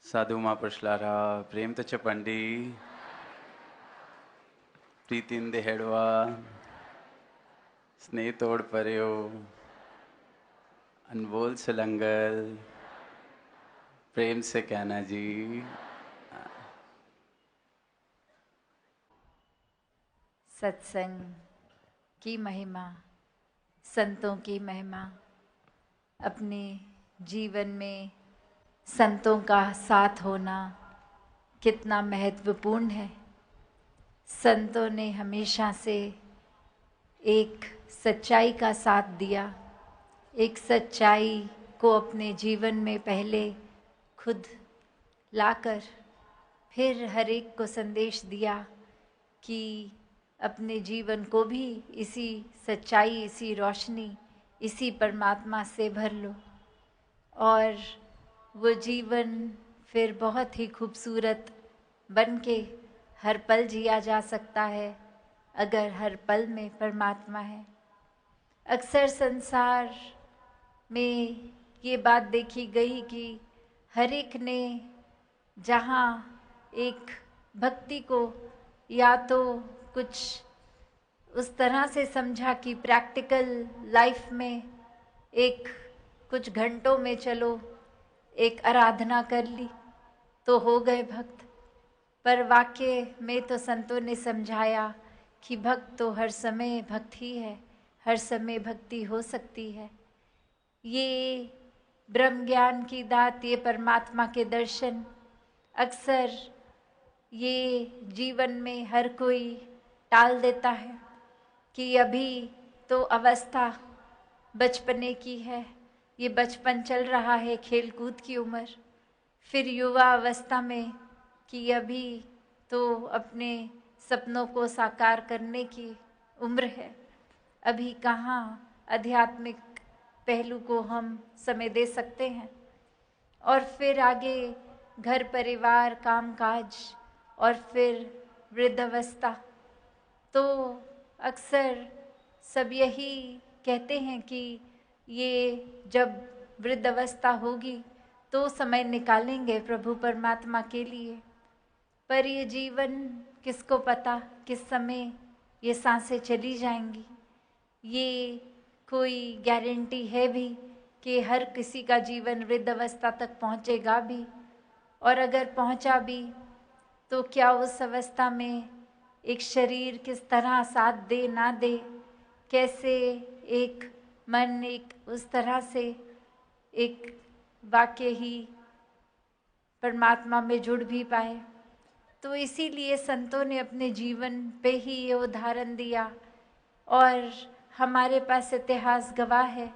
साधु महापुरुषलारा प्रेम तच पंडी प्रीतिन देहड़वा स्नेह तोड़ पर्यो अनमोल सलंगल प्रेम से कहना जी। सत्संग की महिमा, संतों की महिमा, अपने जीवन में संतों का साथ होना कितना महत्वपूर्ण है। संतों ने हमेशा से एक सच्चाई का साथ दिया, एक सच्चाई को अपने जीवन में पहले खुद लाकर फिर हर एक को संदेश दिया कि अपने जीवन को भी इसी सच्चाई, इसी रोशनी, इसी परमात्मा से भर लो। और वो जीवन फिर बहुत ही खूबसूरत बन के हर पल जिया जा सकता है अगर हर पल में परमात्मा है। अक्सर संसार में ये बात देखी गई कि हर एक ने जहाँ एक भक्ति को या तो कुछ उस तरह से समझा कि प्रैक्टिकल लाइफ में एक कुछ घंटों में चलो एक आराधना कर ली तो हो गए भक्त, पर वाक्य में तो संतों ने समझाया कि भक्त तो हर समय भक्त ही है, हर समय भक्ति हो सकती है। ये ब्रह्म ज्ञान की दात, ये परमात्मा के दर्शन अक्सर ये जीवन में हर कोई टाल देता है कि अभी तो अवस्था बचपने की है, ये बचपन चल रहा है, खेल कूद की उम्र, फिर युवा अवस्था में कि अभी तो अपने सपनों को साकार करने की उम्र है, अभी कहाँ आध्यात्मिक पहलू को हम समय दे सकते हैं। और फिर आगे घर परिवार कामकाज और फिर वृद्धावस्था। तो अक्सर सब यही कहते हैं कि ये जब वृद्धावस्था होगी तो समय निकालेंगे प्रभु परमात्मा के लिए, पर ये जीवन किसको पता किस समय ये सांसें चली जाएंगी। ये कोई गारंटी है भी कि हर किसी का जीवन वृद्धावस्था तक पहुँचेगा भी, और अगर पहुँचा भी तो क्या उस अवस्था में एक शरीर किस तरह साथ दे ना दे, कैसे एक मन एक उस तरह से एक वाक्य ही परमात्मा में जुड़ भी पाए। तो इसीलिए संतों ने अपने जीवन पे ही ये उदाहरण दिया, और हमारे पास इतिहास गवाह है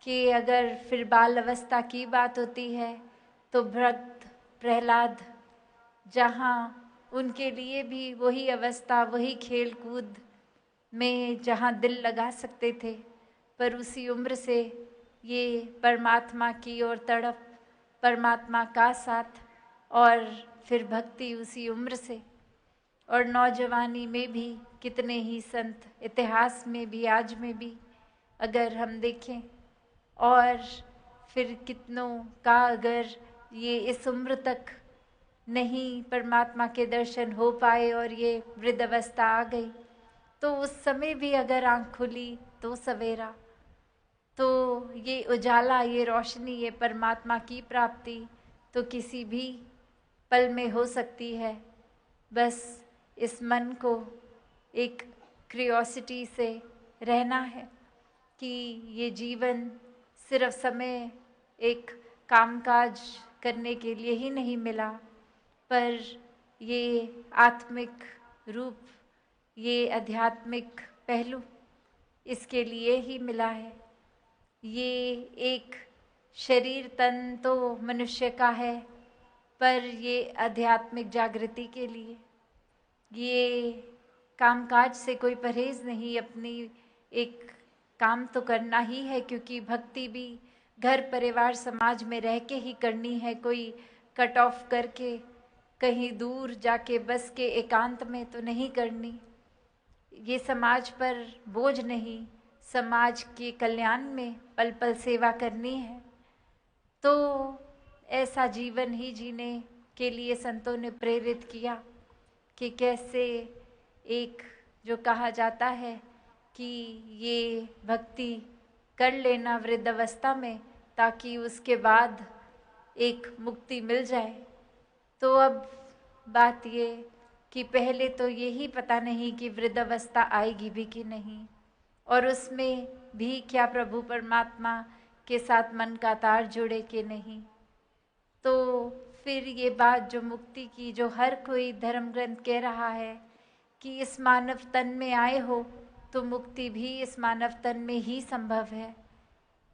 कि अगर फिर बाल अवस्था की बात होती है तो भक्त प्रहलाद, जहाँ उनके लिए भी वही अवस्था, वही खेल कूद में जहाँ दिल लगा सकते थे, पर उसी उम्र से ये परमात्मा की ओर तड़प, परमात्मा का साथ, और फिर भक्ति उसी उम्र से। और नौजवानी में भी कितने ही संत इतिहास में भी आज में भी अगर हम देखें, और फिर कितनों का अगर ये इस उम्र तक नहीं परमात्मा के दर्शन हो पाए और ये वृद्धावस्था आ गई, तो उस समय भी अगर आँख खुली तो सवेरा, तो ये उजाला, ये रोशनी, ये परमात्मा की प्राप्ति तो किसी भी पल में हो सकती है। बस इस मन को एक क्यूरियोसिटी से रहना है कि ये जीवन सिर्फ समय एक कामकाज करने के लिए ही नहीं मिला, पर ये आत्मिक रूप, ये आध्यात्मिक पहलू इसके लिए ही मिला है। ये एक शरीर तन तो मनुष्य का है, पर ये आध्यात्मिक जागृति के लिए, ये कामकाज से कोई परहेज नहीं, अपनी एक काम तो करना ही है, क्योंकि भक्ति भी घर परिवार समाज में रह के ही करनी है, कोई कट ऑफ करके कहीं दूर जाके बस के एकांत में तो नहीं करनी। ये समाज पर बोझ नहीं, समाज के कल्याण में पल पल सेवा करनी है। तो ऐसा जीवन ही जीने के लिए संतों ने प्रेरित किया कि कैसे एक जो कहा जाता है कि ये भक्ति कर लेना वृद्धावस्था में ताकि उसके बाद एक मुक्ति मिल जाए। तो अब बात ये कि पहले तो यही पता नहीं कि वृद्धावस्था आएगी भी कि नहीं, और उसमें भी क्या प्रभु परमात्मा के साथ मन का तार जुड़े कि नहीं। तो फिर ये बात जो मुक्ति की, जो हर कोई धर्म ग्रंथ कह रहा है कि इस मानव तन में आए हो तो मुक्ति भी इस मानव तन में ही संभव है।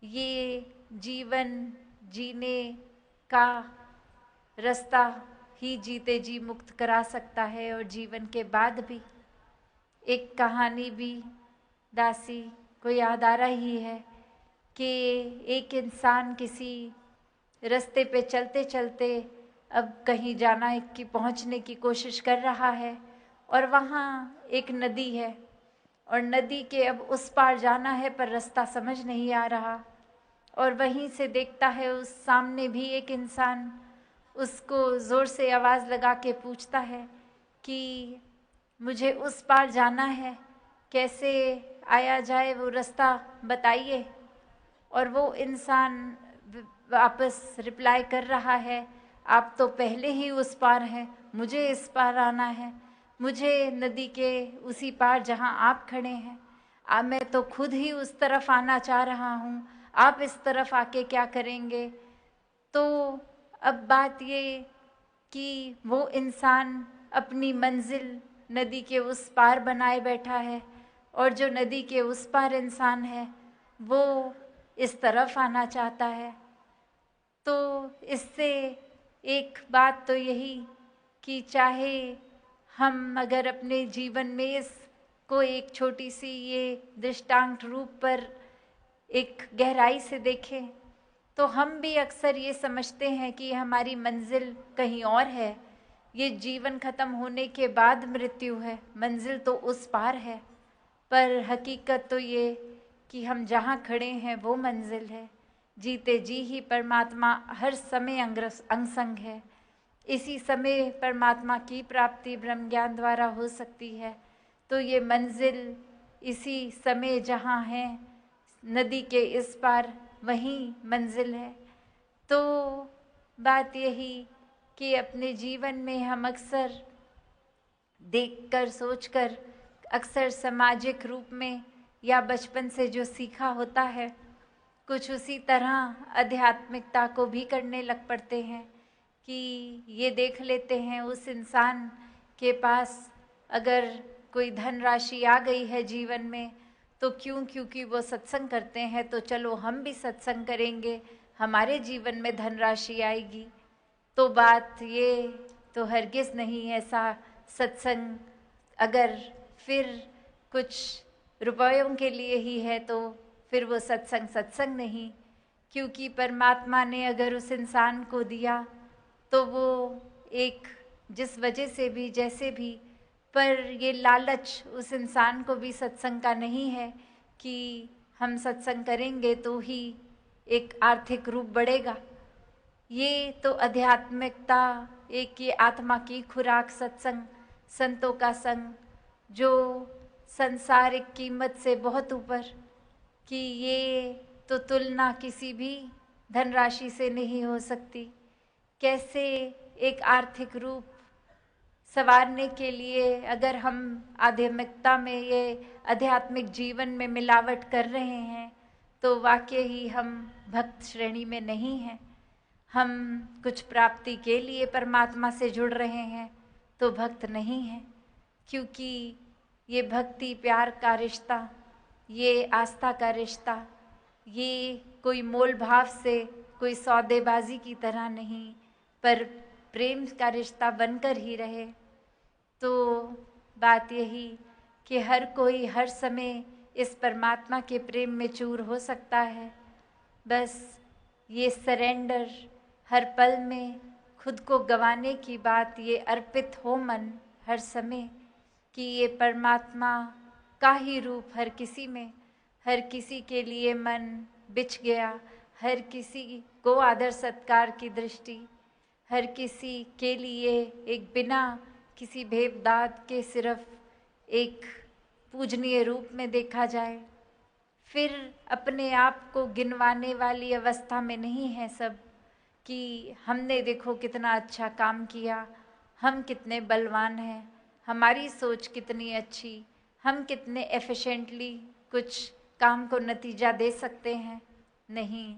ये जीवन जीने का रास्ता ही जीते जी मुक्त करा सकता है। और जीवन के बाद भी एक कहानी भी दासी को याद आ रही है कि एक इंसान किसी रास्ते पे चलते चलते अब कहीं जाना की पहुंचने की कोशिश कर रहा है, और वहाँ एक नदी है और नदी के अब उस पार जाना है पर रास्ता समझ नहीं आ रहा। और वहीं से देखता है उस सामने भी एक इंसान उसको ज़ोर से आवाज़ लगा के पूछता है कि मुझे उस पार जाना है, कैसे आया जाए, वो रास्ता बताइए। और वो इंसान वापस रिप्लाई कर रहा है, आप तो पहले ही उस पार हैं, मुझे इस पार आना है, मुझे नदी के उसी पार जहाँ आप खड़े हैं, मैं तो खुद ही उस तरफ आना चाह रहा हूँ, आप इस तरफ आके क्या करेंगे। तो अब बात ये कि वो इंसान अपनी मंजिल नदी के उस पार बनाए बैठा है, और जो नदी के उस पार इंसान है वो इस तरफ आना चाहता है। तो इससे एक बात तो यही कि चाहे हम अगर अपने जीवन में इसको एक छोटी सी ये दृष्टांत रूप पर एक गहराई से देखें तो हम भी अक्सर ये समझते हैं कि हमारी मंजिल कहीं और है, ये जीवन खत्म होने के बाद मृत्यु है, मंजिल तो उस पार है। पर हकीकत तो ये कि हम जहाँ खड़े हैं वो मंजिल है। जीते जी ही परमात्मा हर समय अंगसंग है। इसी समय परमात्मा की प्राप्ति ब्रह्म ज्ञान द्वारा हो सकती है। तो ये मंजिल इसी समय जहाँ है, नदी के इस पार, वहीं मंजिल है। तो बात यही कि अपने जीवन में हम अक्सर देखकर सोचकर अक्सर सामाजिक रूप में या बचपन से जो सीखा होता है कुछ उसी तरह आध्यात्मिकता को भी करने लग पड़ते हैं कि ये देख लेते हैं उस इंसान के पास अगर कोई धनराशि आ गई है जीवन में तो क्योंकि वो सत्संग करते हैं तो चलो हम भी सत्संग करेंगे, हमारे जीवन में धनराशि आएगी। तो बात ये तो हरगिज़ नहीं ऐसा। सत्संग अगर फिर कुछ रुपयों के लिए ही है तो फिर वो सत्संग नहीं, क्योंकि परमात्मा ने अगर उस इंसान को दिया तो वो एक जिस वजह से भी जैसे भी, पर ये लालच उस इंसान को भी सत्संग का नहीं है कि हम सत्संग करेंगे तो ही एक आर्थिक रूप बढ़ेगा। ये तो आध्यात्मिकता, एक ये आत्मा की खुराक सत्संग, संतों का संग जो संसारिक कीमत से बहुत ऊपर, कि ये तो तुलना किसी भी धनराशि से नहीं हो सकती। कैसे एक आर्थिक रूप संवारने के लिए अगर हम आध्यात्मिकता में, ये आध्यात्मिक जीवन में मिलावट कर रहे हैं तो वाकई ही हम भक्त श्रेणी में नहीं हैं। हम कुछ प्राप्ति के लिए परमात्मा से जुड़ रहे हैं तो भक्त नहीं हैं, क्योंकि ये भक्ति प्यार का रिश्ता, ये आस्था का रिश्ता, ये कोई मोल भाव से, कोई सौदेबाजी की तरह नहीं, पर प्रेम का रिश्ता बनकर ही रहे। तो बात यही कि हर कोई हर समय इस परमात्मा के प्रेम में चूर हो सकता है। बस ये सरेंडर हर पल में खुद को गंवाने की बात, ये अर्पित हो मन हर समय कि ये परमात्मा का ही रूप हर किसी में, हर किसी के लिए मन बिछ गया, हर किसी को आदर सत्कार की दृष्टि, हर किसी के लिए एक बिना किसी भेदभाव के सिर्फ एक पूजनीय रूप में देखा जाए। फिर अपने आप को गिनवाने वाली अवस्था में नहीं है सब कि हमने देखो कितना अच्छा काम किया, हम कितने बलवान हैं, हमारी सोच कितनी अच्छी, हम कितने एफिशिएंटली कुछ काम को नतीजा दे सकते हैं। नहीं,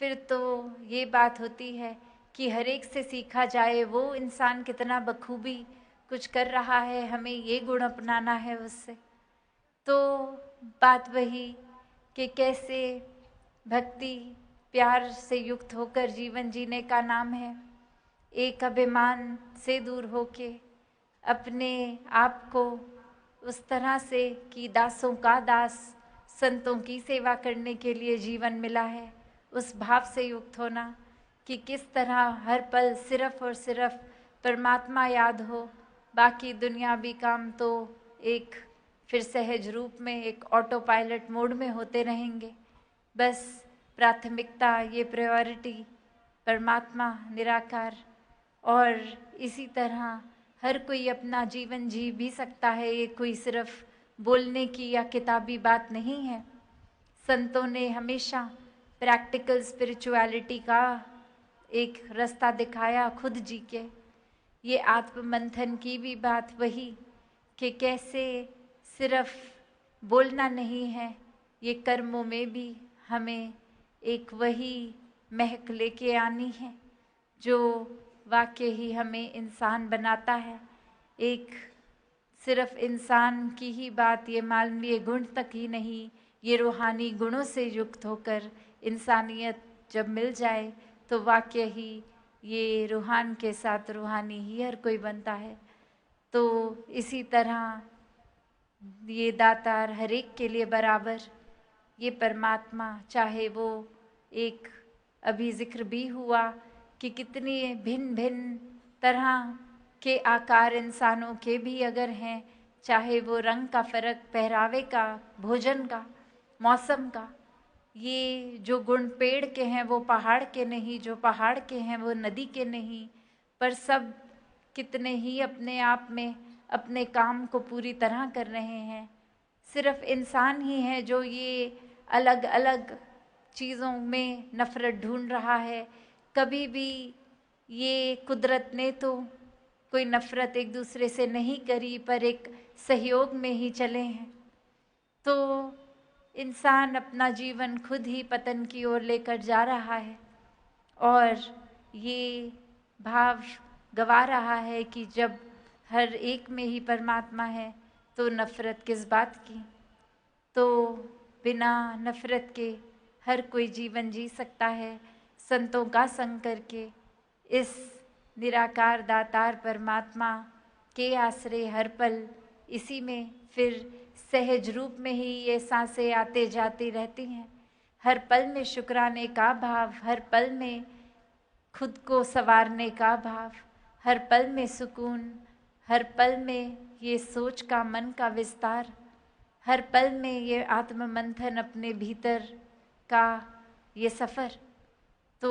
फिर तो ये बात होती है कि हर एक से सीखा जाए वो इंसान कितना बखूबी कुछ कर रहा है, हमें ये गुण अपनाना है उससे। तो बात वही कि कैसे भक्ति प्यार से युक्त होकर जीवन जीने का नाम है। एक अभिमान से दूर होके अपने आप को उस तरह से कि दासों का दास, संतों की सेवा करने के लिए जीवन मिला है, उस भाव से युक्त होना कि किस तरह हर पल सिर्फ और सिर्फ परमात्मा याद हो, बाकी दुनियावी काम तो एक फिर सहज रूप में एक ऑटो पायलट मोड में होते रहेंगे। बस प्राथमिकता, ये प्रायोरिटी परमात्मा निराकार। और इसी तरह हर कोई अपना जीवन जी भी सकता है, ये कोई सिर्फ बोलने की या किताबी बात नहीं है। संतों ने हमेशा प्रैक्टिकल स्पिरिचुअलिटी का एक रास्ता दिखाया खुद जी के। ये आत्ममंथन की भी बात वही कि कैसे सिर्फ बोलना नहीं है, ये कर्मों में भी हमें एक वही महक लेके आनी है जो वाकई ही हमें इंसान बनाता है। एक सिर्फ इंसान की ही बात, ये मानवीय गुण तक ही नहीं, ये रूहानी गुणों से युक्त होकर इंसानियत जब मिल जाए तो वाकई ही ये रूहान के साथ रूहानी ही हर कोई बनता है। तो इसी तरह ये दातार हर एक के लिए बराबर, ये परमात्मा चाहे वो एक अभी जिक्र भी हुआ कि कितनी भिन्न भिन्न तरह के आकार इंसानों के भी अगर हैं, चाहे वो रंग का फ़र्क, पहरावे का, भोजन का, मौसम का, ये जो गुण पेड़ के हैं वो पहाड़ के नहीं, जो पहाड़ के हैं वो नदी के नहीं, पर सब कितने ही अपने आप में अपने काम को पूरी तरह कर रहे हैं। सिर्फ इंसान ही है जो ये अलग अलग चीज़ों में नफ़रत ढूंढ रहा है। कभी भी ये कुदरत ने तो कोई नफ़रत एक दूसरे से नहीं करी, पर एक सहयोग में ही चले हैं। तो इंसान अपना जीवन खुद ही पतन की ओर लेकर जा रहा है और ये भाव गवा रहा है कि जब हर एक में ही परमात्मा है तो नफ़रत किस बात की। तो बिना नफ़रत के हर कोई जीवन जी सकता है, संतों का संग करके इस निराकार दातार परमात्मा के आश्रय हर पल इसी में फिर सहज रूप में ही ये सांसें आते जाती रहती हैं। हर पल में शुक्राने का भाव, हर पल में खुद को संवारने का भाव, हर पल में सुकून, हर पल में ये सोच का मन का विस्तार, हर पल में ये आत्ममंथन अपने भीतर का ये सफ़र। तो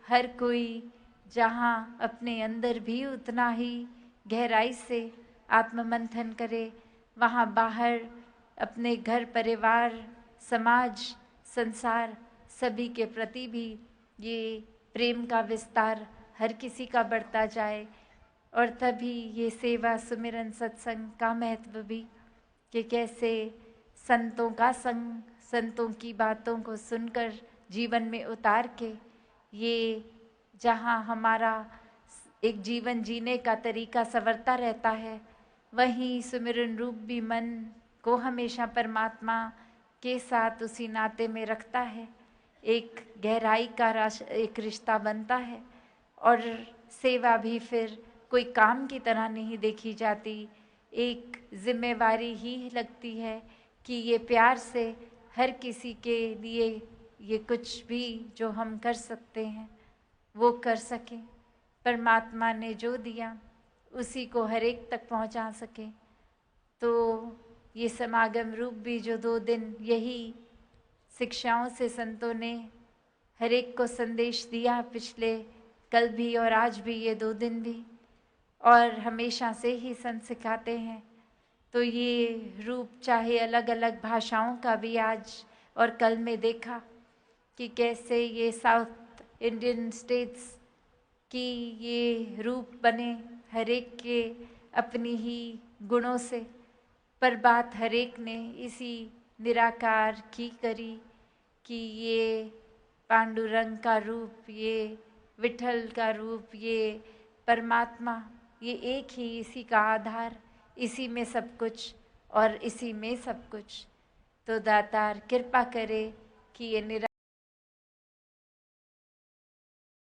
हर कोई जहाँ अपने अंदर भी उतना ही गहराई से आत्ममंथन करे, वहाँ बाहर अपने घर परिवार समाज संसार सभी के प्रति भी ये प्रेम का विस्तार हर किसी का बढ़ता जाए। और तभी ये सेवा सुमिरन सत्संग का महत्व भी कि कैसे संतों का संग, संतों की बातों को सुनकर जीवन में उतार के ये जहाँ हमारा एक जीवन जीने का तरीका संवरता रहता है, वहीं सुमिरन रूप भी मन को हमेशा परमात्मा के साथ उसी नाते में रखता है। एक गहराई का एक रिश्ता बनता है और सेवा भी फिर कोई काम की तरह नहीं देखी जाती, एक जिम्मेवारी ही लगती है कि ये प्यार से हर किसी के लिए ये कुछ भी जो हम कर सकते हैं वो कर सकें, परमात्मा ने जो दिया उसी को हर एक तक पहुंचा सके। तो ये समागम रूप भी जो 2 दिन यही शिक्षाओं से संतों ने हर एक को संदेश दिया, पिछले कल भी और आज भी, ये 2 दिन भी, और हमेशा से ही संत सिखाते हैं। तो ये रूप चाहे अलग अलग भाषाओं का भी आज और कल में देखा कि कैसे ये साउथ इंडियन स्टेट्स की ये रूप बने, हर एक के अपनी ही गुणों से, पर बात हर एक ने इसी निराकार की करी कि ये पांडुरंग का रूप, ये विठल का रूप, ये परमात्मा, ये एक ही, इसी का आधार, इसी में सब कुछ और इसी में सब कुछ। तो दातार कृपा करे कि ये